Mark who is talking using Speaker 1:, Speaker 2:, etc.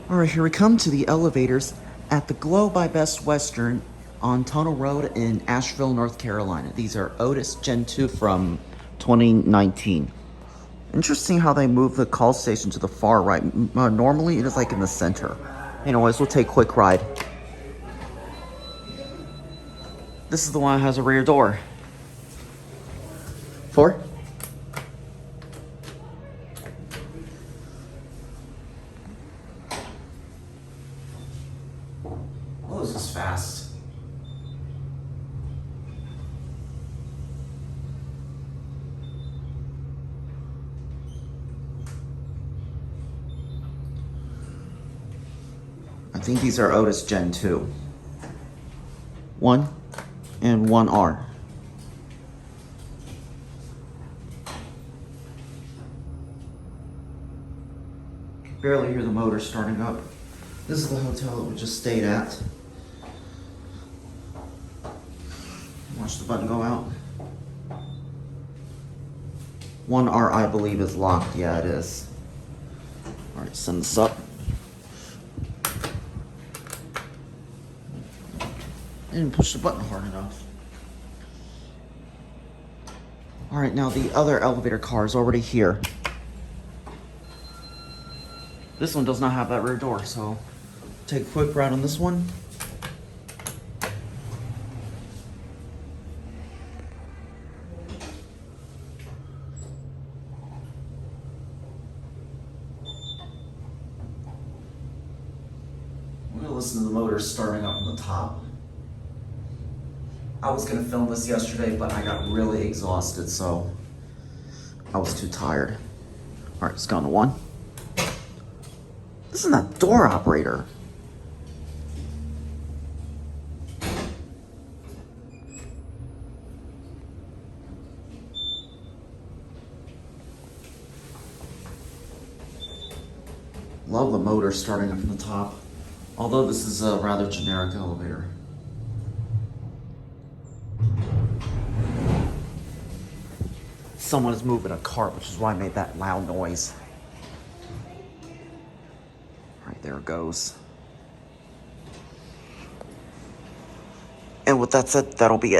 Speaker 1: All right, here we come to the elevators at the Glow by Best Western on Tunnel Road in Asheville, North Carolina. These are Otis Gen 2 from 2019. Interesting how they move the call station to the far right. Normally it is like in the center. Anyways, we'll take a quick ride. This is the one that has a rear door. 4? Oh, this is fast. I think these are Otis Gen 2. 1 and 1R. Barely hear the motor starting up. This is the hotel that we just stayed at. Watch the button go out. 1R, I believe, is locked. Yeah, it is. All right, send this up. Didn't push the button hard enough. All right, now the other elevator car is already here. This one does not have that rear door, so take a quick ride on this one. I'm gonna listen to the motor starting up from the top. I was gonna film this yesterday, but I got really exhausted, so I was too tired. All right, let's go on to 1. This is not a door operator. Love the motor starting up from the top, although this is a rather generic elevator. Someone is moving a cart, which is why I made that loud noise. All right, there it goes. And with that said, that'll be it.